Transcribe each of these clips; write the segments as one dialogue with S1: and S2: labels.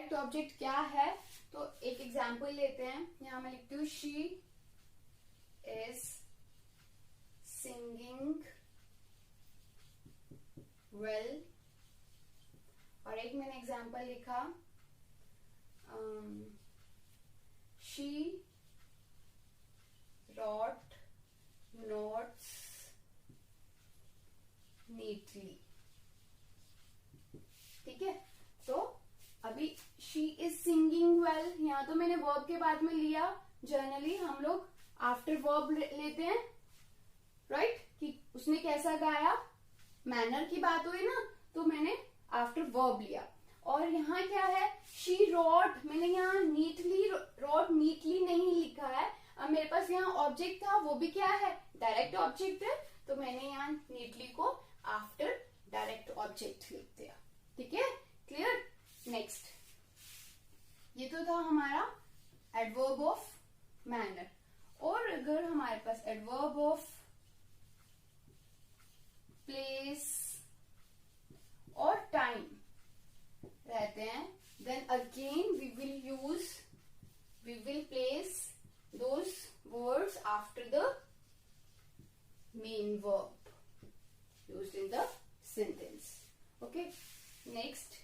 S1: Direct object क्या है, तो एक एग्जाम्पल लेते हैं. यहाँ मैं लिखती हूँ शी इज सिंगिंग वेल. और एक मैंने एग्जाम्पल लिखा शी wrote notes neatly. ठीक है, तो अभी शी इज सिंगिंग वेल, यहाँ तो मैंने वर्ब के बाद में लिया. जनरली हम लोग आफ्टर वर्ब लेते हैं, राइट, कि उसने कैसा गाया, मैनर की बात हुई ना, तो मैंने आफ्टर वर्ब लिया. और यहाँ क्या है, शी रोट, मैंने यहाँ नीटली, रोट नीटली नहीं लिखा है. अब मेरे पास यहाँ ऑब्जेक्ट था, वो भी क्या है, डायरेक्ट ऑब्जेक्ट है, तो मैंने यहाँ नीटली को आफ्टर डायरेक्ट ऑब्जेक्ट लिख दिया. ठीक है, क्लियर. नेक्स्ट, ये तो था हमारा एडवर्ब ऑफ मैनर. और अगर हमारे पास एडवर्ब ऑफ प्लेस और टाइम रहते हैं, then again we will place those words after the main verb used in the sentence. Okay, next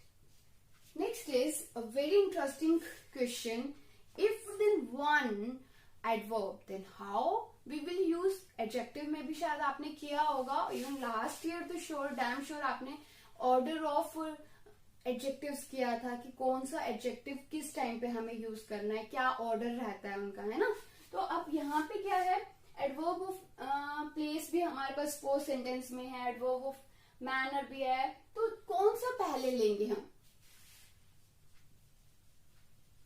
S1: is a very interesting question. If then one adverb, then how we will use adjective. में भी शायद आपने किया होगा, even last year तो sure, damn sure आपने order of adjectives किया था कि कौन सा एडजेक्टिव किस टाइम पे हमें यूज करना है, क्या ऑर्डर रहता है उनका, है ना. तो अब यहाँ पे क्या है, एडवर्ब ऑफ प्लेस भी हमारे पास पोस्ट सेंटेंस में है, एडवर्ब ऑफ मैनर भी है, तो कौन सा पहले लेंगे हम.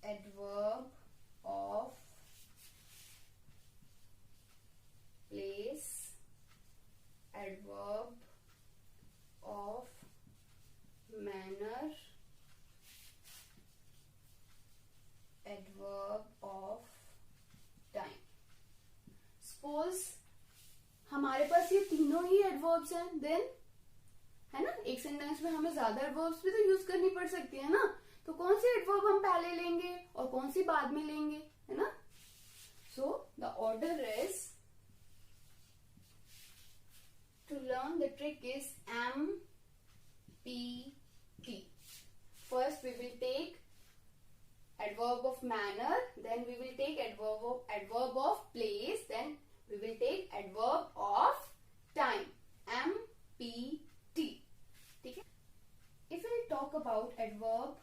S1: Adverb of place, adverb of manner, adverb of time. Suppose हमारे पास ये तीनों ही एडवर्ब्स हैं, देन है ना, एक सेंटेंस में हमें ज्यादा एडवर्ब्स भी तो यूज करनी पड़ सकती है ना. तो कौन सी एडवर्ब हम पहले लेंगे और कौन सी बाद में लेंगे, है ना. So the order is, to learn the trick is MP T. First we will take adverb of manner, then we will take adverb of place, then we will take adverb of time. MPT. ठीक है. If we talk about adverb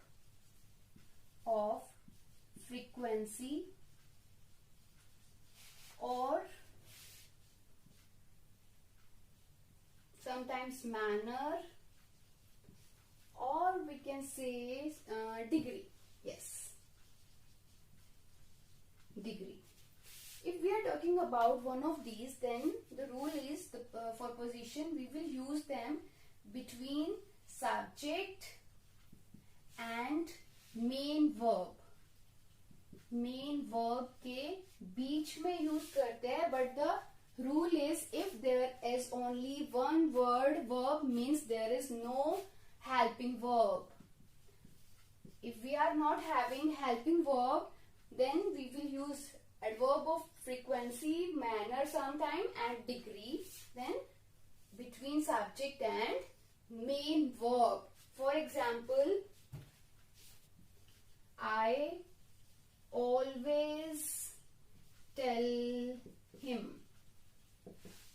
S1: of frequency or sometimes manner, or we can say degree. Yes, degree. If we are talking about one of these, then the rule is for position we will use them between subject and main verb. Main verb के बीच में use करते हैं, but the rule is if there is only one verb means there is no helping verb. If we are not having helping verb, then we will use adverb of frequency, manner sometime, and degree, then between subject and main verb. For example, I always tell him,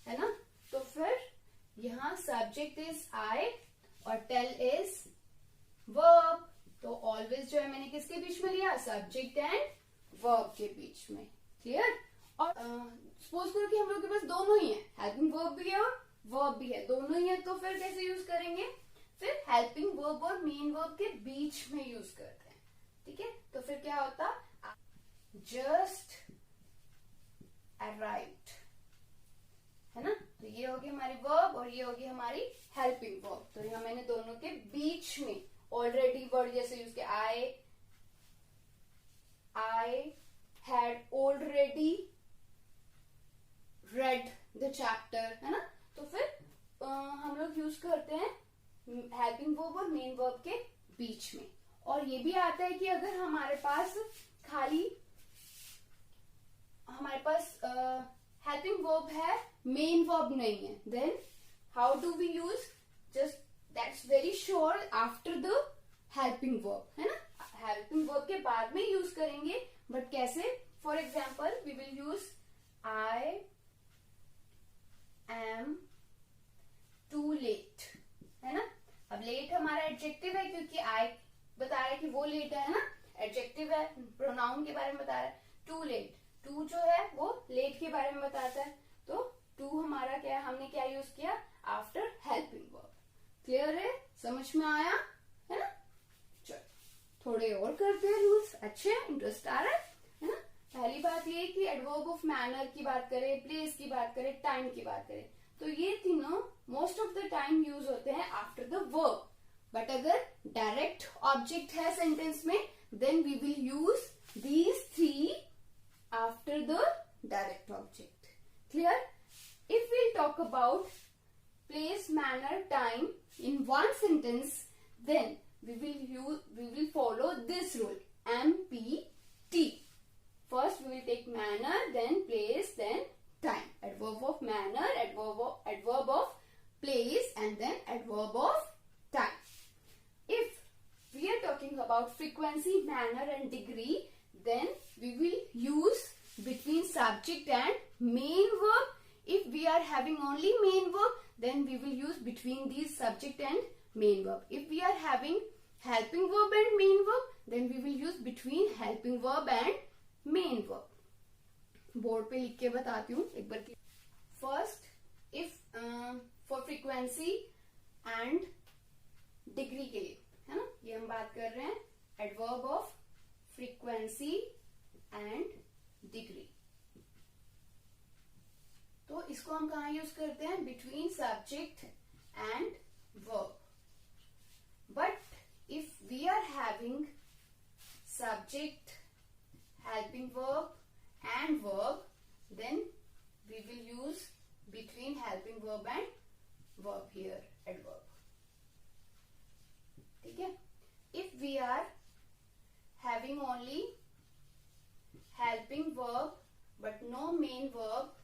S1: है ना. तो फिर यहाँ subject is I और tell is verb, तो always जो है मैंने किसके बीच में लिया, सब्जेक्ट एंड वर्ब के बीच में. क्लियर. और सपोज करो कि हम लोग के पास दोनों ही है, हेल्पिंग वर्ब भी है और वर्ब भी है, दोनों ही है, तो फिर कैसे यूज करेंगे, फिर हेल्पिंग वर्ब और मेन वर्ब के बीच में यूज करते हैं. ठीक है, तो फिर क्या होता, जस्ट अराइव्ड, है ना. तो ये होगी हमारी वर्ब और ये होगी हमारी हेल्पिंग वर्ब. तो यहाँ मैंने दोनों के बीच में ऑलरेडी वर्ड जैसे यूज किया, I had already read the chapter, है ना. तो फिर हम लोग यूज करते हैं हेल्पिंग वर्ब और मेन वर्ब के बीच में. और और ये भी आता है कि अगर हमारे पास हेल्पिंग वर्ब है, मेन वर्ब नहीं है, then how do we use, just that's very sure after the helping verb, है ना. हेल्पिंग वर्ब के बाद में यूज करेंगे, बट कैसे? For example we will use I am too late, है ना. अब लेट हमारा एडजेक्टिव है क्योंकि आई बता रहा है कि वो लेट है ना, एडजेक्टिव है, प्रोनाउन के बारे में बता रहा है. टू लेट, टू जो है वो लेट के बारे में बताता है, तो टू हमारा क्या है, हमने क्या यूज किया, आफ्टर हेल्पिंग वर्ब. क्लियर है, समझ में आया है ना. चलो थोड़े और करते हैं रूल्स, अच्छे इंटरेस्ट आ रहा है ना. पहली बात ये कि एडवर्ब ऑफ मैनर की बात करें, प्लेस की बात करें, टाइम की बात करें, तो ये तीनों most of the time use होते हैं आफ्टर द वर्ब. बट अगर डायरेक्ट ऑब्जेक्ट है सेंटेंस में, then we will use these three after the direct object. Clear? If we talk about place, manner, time in one sentence, then we will follow this rule, MPT. First we will take manner, then place, then time. Adverb of manner, adverb of place, and then adverb of time. If we are talking about frequency, manner and degree, then we will use between subject and main verb. If we are having only main verb, then we will use between these subject and main verb. If we are having helping verb and main verb, then we will use between helping verb and main verb. Board पे लिख के बताती हूँ एक बार. First, F for frequency and degree के लिए, है ना, ये हम बात कर रहे हैं adverb of frequency and degree. तो इसको हम कहा यूज करते हैं, between subject and verb. But if we are having subject, helping verb and verb, then we will use between helping verb and verb here adverb. ठीक है. If we are having only helping verb but no main verb,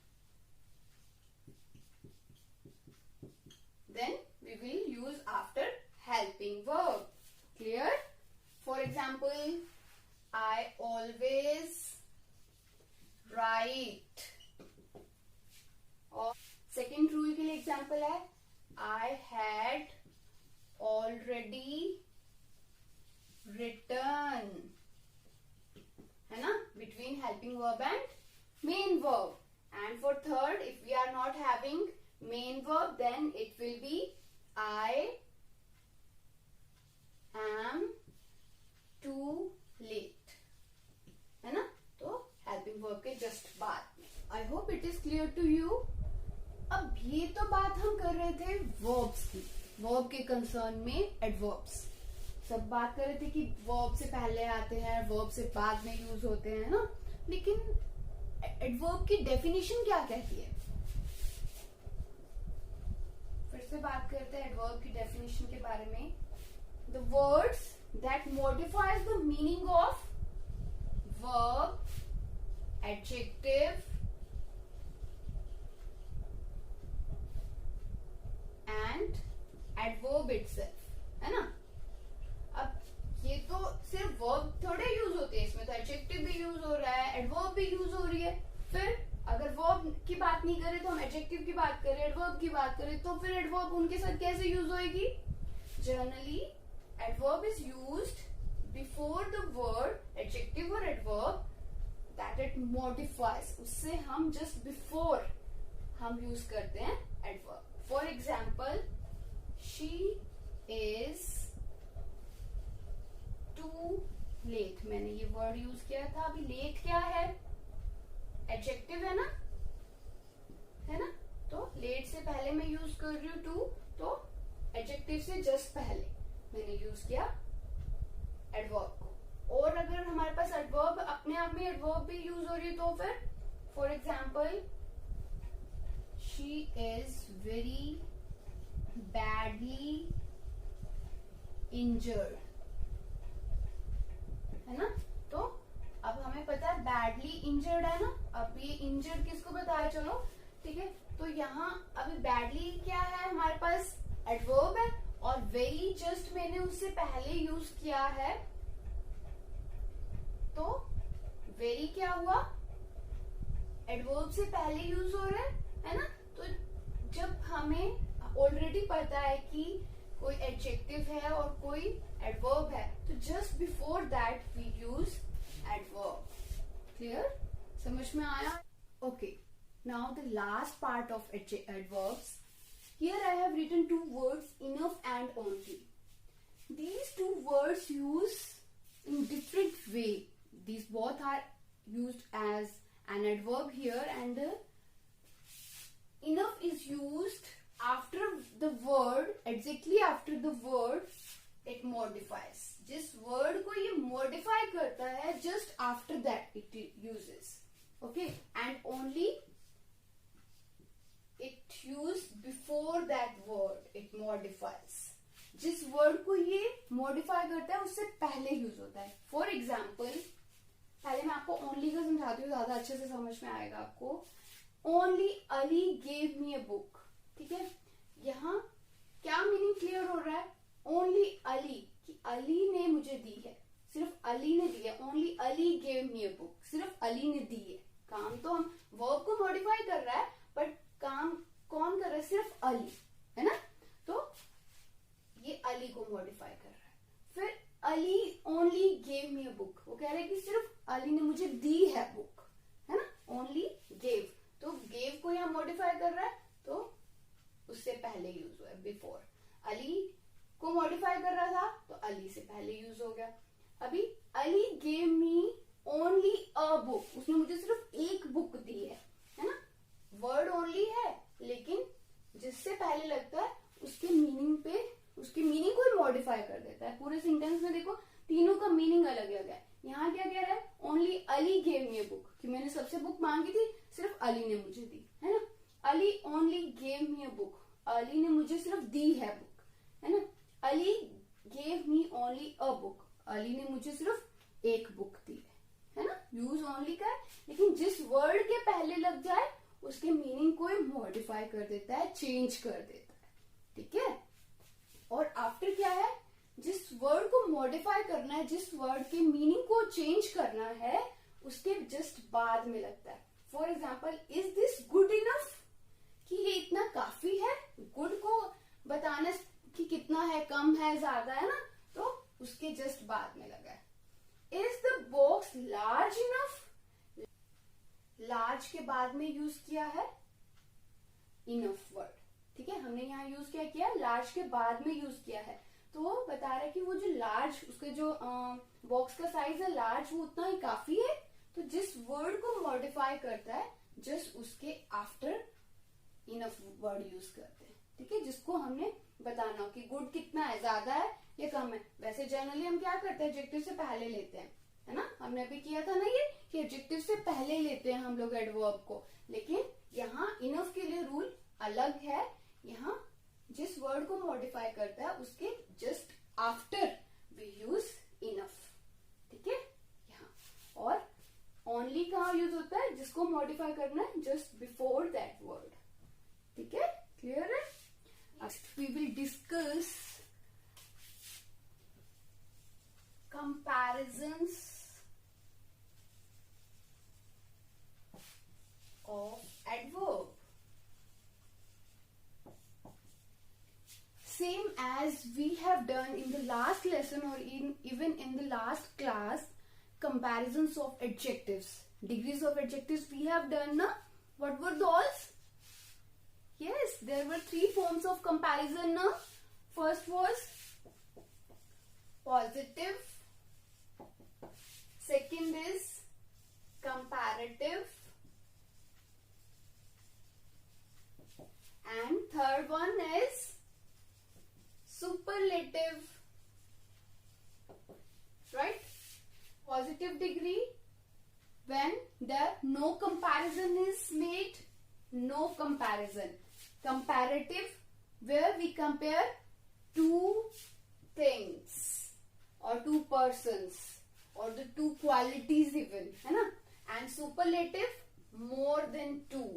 S1: then we will use after helping verb. Clear? For example, I always write. और second rule के लिए example है I had already written, है ना, between helping verb and main verb. And for third, if we are not having main verb, then it will be I am too late, है ना. तो helping verb के just बाद में. I hope it is clear to you. अब ये तो बात हम कर रहे थे verbs की, verb के concern में adverbs. सब बात कर रहे थे कि verb से पहले आते हैं, verb से बाद में यूज होते हैं ना. लेकिन adverb की definition क्या कहती है? से बात करते हैं एडवर्ब की डेफिनेशन के बारे में. The words that modifies the meaning of verb, adjective and adverb itself, है ना. अब ये तो सिर्फ वर्ब थोड़े यूज होते हैं, इसमें तो एडजेक्टिव भी यूज हो रहा है, एडवर्ब भी यूज हो रही है. फिर अगर वर्ब की बात नहीं करें तो हम एडजेक्टिव की बात करें, एडवर्ब की बात करें, तो फिर एडवर्ब उनके साथ कैसे यूज होएगी? Generally adverb is used before the word, adjective और एडवर्ब दैट इट मॉडिफाइज, उससे हम जस्ट बिफोर हम यूज करते हैं adverb. For example, she is too late, मैंने ये वर्ड यूज किया था. अभी लेट क्या है? एडजेक्टिव है ना, तो लेट से पहले मैं यूज कर रही हूँ टू, तो एडजेक्टिव से जस्ट पहले मैंने यूज किया एडवर्ब को. और अगर हमारे पास एडवर्ब अपने आप में एडवर्ब भी यूज हो रही है, तो फिर for example, she is very badly injured, injured है ना, अब ये इंजर्ड किसको बताया, चलो ठीक है। तो यहाँ अभी बैडली क्या है हमारे पास, एडवर्ब है, और वेरी जस्ट मैंने उससे पहले यूज किया है, तो वेरी क्या हुआ, एडवर्ब से पहले यूज हो रहा है ना। तो जब हमें ऑलरेडी पता है कि कोई एडजेक्टिव है और कोई एडवर्ब है, तो just before that we use adverb. Clear, समझ में आया? Okay, now the last part of adverbs. Here I have written two words, enough and only. These two words used in different way. These both are used as an adverb here, and enough is used after the word, exactly after the word it modifies. जिस word को ये modify करता है, just after that it uses. Okay, and only it used before that word it modifies. जिस word को ये modify करता है उससे पहले यूज होता है. फॉर एग्जाम्पल, पहले मैं आपको ओनली का समझाती हूँ, ज्यादा अच्छे से समझ में आएगा आपको. Only Ali gave me a book. ठीक है, यहाँ क्या मीनिंग क्लियर हो रहा है? ओनली अली, कि अली ने मुझे दी है, सिर्फ अली ने दी है. Only Ali gave me a book, सिर्फ अली ने दी है. काम तो हम वर्ब को मॉडिफाई कर रहा है, बट काम कौन कर रहा है? सिर्फ अली, है ना. तो ये अली को मॉडिफाई कर रहा है. फिर Ali only gave me a book, वो कह रहे हैं कि सिर्फ अली ने मुझे दी है बुक, है ना. ओनली गेव, तो गेव को यहाँ मॉडिफाई कर रहा है, तो उससे पहले यूज हुआ है, बिफोर. अली को मॉडिफाई कर रहा था, तो अली से पहले यूज हो गया. अभी Ali gave me only a book, उसने मुझे सिर्फ एक बुक दी है ना. वर्ड ओनली है, लेकिन जिससे पहले लगता है उसके मीनिंग पे, उसके मीनिंग को ही मॉडिफाई कर देता है. पूरे सेंटेंस में देखो तीनों का मीनिंग अलग अलग है. यहाँ क्या कह रहा है? Only Ali gave me a book, कि मैंने सबसे बुक मांगी थी, सिर्फ अली ने मुझे दी, है ना. Ali only gave me a book, Ali ने मुझे सिर्फ दी है बुक, है ना. Ali gave me only a book, Ali ने मुझे सिर्फ एक बुक दी है ना. यूज ओनली का है, लेकिन जिस वर्ड के पहले लग जाए उसके मीनिंग को मॉडिफाई कर देता है, चेंज कर देता है. ठीक है. और आफ्टर क्या है? जिस वर्ड को मॉडिफाई करना है, जिस वर्ड के मीनिंग को चेंज करना है, उसके जस्ट बाद में लगता है. For example, is this good enough, कि ये इतना काफी है. गुड को बताना कि कितना है, कम है, ज्यादा है ना, तो उसके जस्ट बाद में लगा है. Is the box large enough, large के बाद में यूज किया है इनफ वर्ड. ठीक है, हमने यहाँ यूज क्या किया? लार्ज के बाद में यूज किया है. तो बता रहा है कि वो जो लार्ज, उसके जो बॉक्स का साइज है लार्ज, वो उतना ही काफी है. तो जिस वर्ड को मॉडिफाई करता है, जस्ट उसके आफ्टर इनफ वर्ड यूज करते हैं. ठीक है, जिसको हमने बताना हो कि गुड कितना है, ज्यादा है या कम है. वैसे जनरली हम क्या करते हैं? एडजेक्टिव से पहले लेते हैं, है ना. हमने अभी किया था ना ये, कि एडजेक्टिव से पहले लेते हैं हम लोग एडवर्ब को. लेकिन यहाँ इनफ के लिए रूल अलग है. यहाँ जिस वर्ड को मॉडिफाई करता है उसके just after we use enough. ठीक है. यहाँ और ओनली कहाँ यूज होता है? जिसको मॉडिफाई करना है, जस्ट बिफोर दैट वर्ड. ठीक है, क्लियर है? Next we will discuss comparisons of adverb. Same as we have done in the last lesson, or even in the last class, comparisons of adjectives, degrees of adjectives we have done na. What were those? Yes, there were 3 forms of comparison na. First was positive, second is comparative, and third one is superlative. Right? Positive degree, when the no comparison is made, no comparison. Comparative, where we compare two things or two persons or the two qualities even, है ना. and superlative more than two.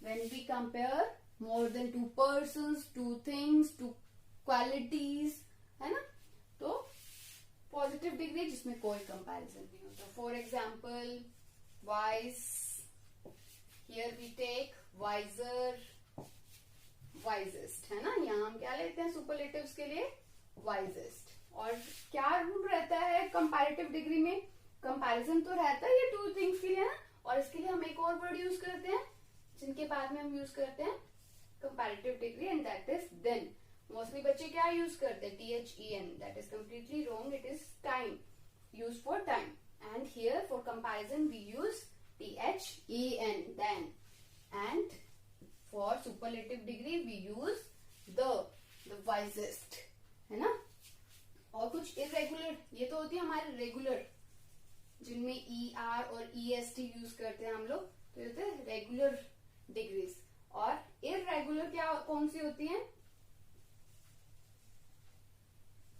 S1: When we compare more than two persons, two things, two qualities, है ना, तो positive degree जिसमें कोई comparison नहीं होता. For example wise, here we take wiser, wisest, है ना. यहाँ हम क्या लेते हैं सुपरलेटिव्स के लिए? वाइजेस्ट. और क्या रूल रहता है कंपैरेटिव डिग्री में? कंपैरिजन तो रहता है ये टू थिंग्स के लिए ना, और इसके लिए हम एक और वर्ड यूज करते हैं जिनके बाद में हम यूज करते हैं comparative degree, and that is than. Mostly बच्चे क्या यूज करते हैं? THEN. That is completely wrong. It is time, use for time. And here for comparison we use THEN, then. And for superlative degree we use the wisest, है ना. और कुछ irregular, ये तो होती है हमारे रेगुलर, जिनमें ER और EST यूज करते हैं हम लोग, तो ये होते हैं रेगुलर डिग्रीज. और इरेगुलर क्या कौन सी होती है?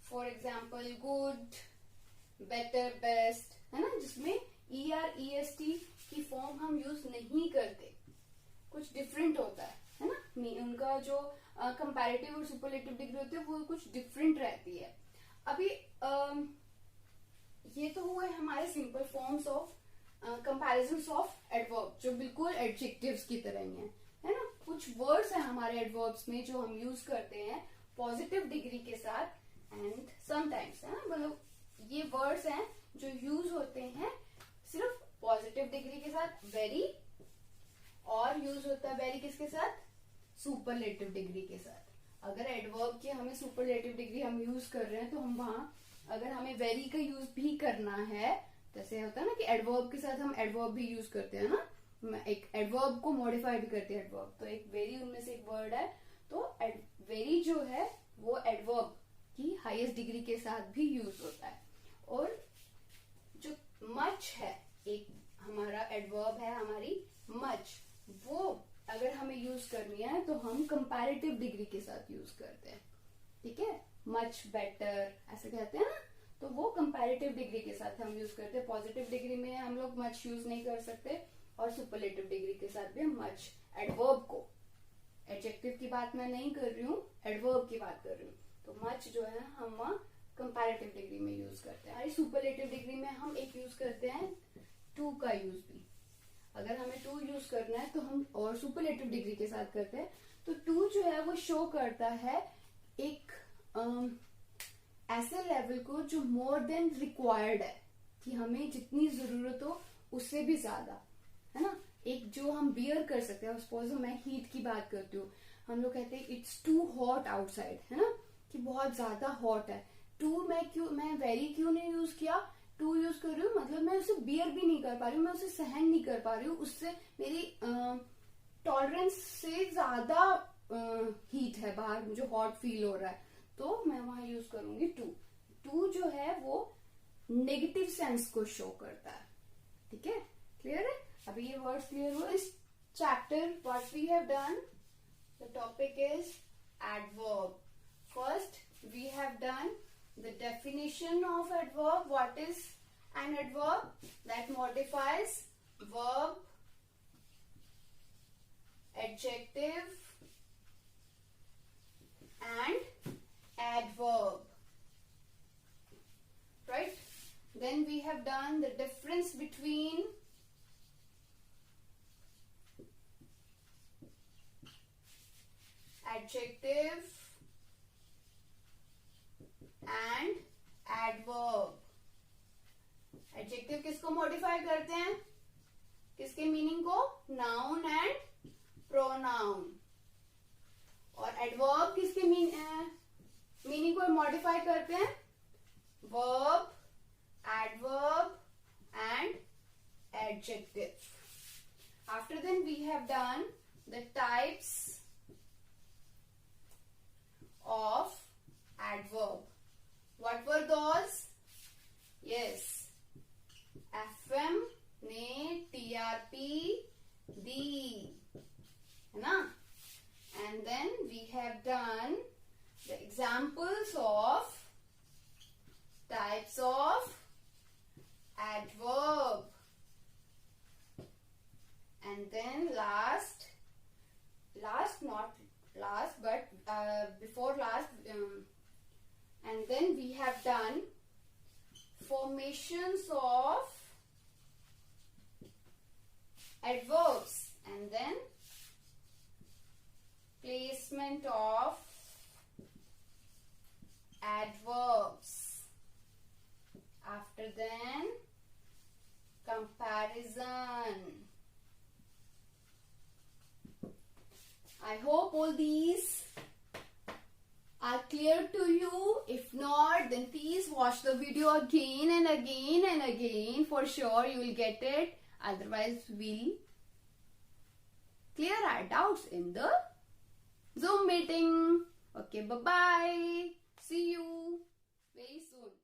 S1: For example good, better, best, है ना, जिसमें ER EST की फॉर्म हम यूज नहीं करते, कुछ डिफरेंट होता है ना. उनका जो कंपैरेटिव और सुपरलेटिव डिग्री होती है वो कुछ डिफरेंट रहती है. अभी ये तो हुए हमारे simple forms of comparisons of adverb, जो बिल्कुल एडजेक्टिव्स की तरह ही है ना. कुछ वर्ड्स हैं हमारे एडवर्ब्स में जो हम यूज करते हैं पॉजिटिव डिग्री के साथ, एंड समटाइम्स, है ना, मतलब ये वर्ड्स हैं जो यूज होते हैं सिर्फ पॉजिटिव डिग्री के साथ, वेरी, और यूज होता है वेरी किसके साथ? सुपरलेटिव डिग्री के साथ. अगर एडवर्ब की हमें सुपरलेटिव डिग्री हम यूज कर रहे हैं तो हम वहां अगर हमें वेरी का यूज भी करना है, जैसे होता है ना कि एडवर्ब के साथ हम एडवर्ब भी यूज करते हैं ना, एक एडवर्ब को मॉडिफाई भी करते हैं एडवर्ब, तो एक वेरी उनमें से एक वर्ड है. तो वेरी जो है वो एडवर्ब की हाईएस्ट डिग्री के साथ भी यूज होता है. और जो मच है, एक हमारा एडवर्ब है हमारी मच, वो अगर हमें यूज करनी है तो हम कंपैरेटिव डिग्री के साथ यूज करते हैं. ठीक है, मच बेटर ऐसे कहते हैं ना, तो वो कंपैरेटिव डिग्री के साथ हम यूज करते हैं. पॉजिटिव डिग्री में हम लोग मच यूज नहीं कर सकते, और सुपरलेटिव डिग्री के साथ भी हम मच, एडवर्ब को, एडजेक्टिव की बात मैं नहीं कर रही हूँ, एडवर्ब की बात कर रही हूँ. तो मच जो है हम वहाँ कंपैरेटिव डिग्री में यूज करते हैं. अरे सुपरलेटिव डिग्री में हम एक यूज करते हैं टू का यूज भी. अगर हमें टू यूज करना है तो हम, और सुपरलेटिव डिग्री के साथ करते हैं, तो टू जो है वो शो करता है एक ऐसे लेवल को जो मोर देन रिक्वायर्ड है, कि हमें जितनी जरूरत हो उससे भी ज्यादा, है ना. एक जो हम बियर कर सकते हैं. सपोज मैं हीट की बात करती हूँ, हम लोग कहते हैं इट्स टू हॉट आउटसाइड, है ना, कि बहुत ज्यादा हॉट है. टू मैं वेरी क्यों नहीं यूज किया? टू यूज कर रही हूँ मतलब मैं उसे बियर भी नहीं कर पा रही हूँ, मैं उसे सहन नहीं कर पा रही हूँ, उससे मेरी टॉलरेंस से ज्यादा हीट है बाहर, मुझे हॉट फील हो रहा है, तो मैं वहां यूज करूंगी टू. टू जो है वो नेगेटिव सेंस को शो करता है. ठीक है, क्लियर है? अभी ये वर्ड्स क्लियर हुआ. इस chapter what we have done, the topic is adverb. First we have done the definition of adverb. What is an adverb? That modifies verb, adjective and adverb, right? Then we have done the difference between adjective and adverb. Adjective किसको modify करते हैं? किसके meaning को? Noun and pronoun. और adverb किसके meaning को modify करते हैं? Verb, adverb and adjective. After then we have done the types of adverb. What were those? Yes, FM ने TRP दी, है ना. And then we have done the examples of types of adverb. and then last not last but before last, and then we have done formations of adverbs, and then placement of adverbs. After then, comparison. I hope all these are clear to you. If not, then please watch the video again and again and again. For sure you will get it. Otherwise, we'll clear our doubts in the Zoom meeting. Okay, bye-bye. See you very soon.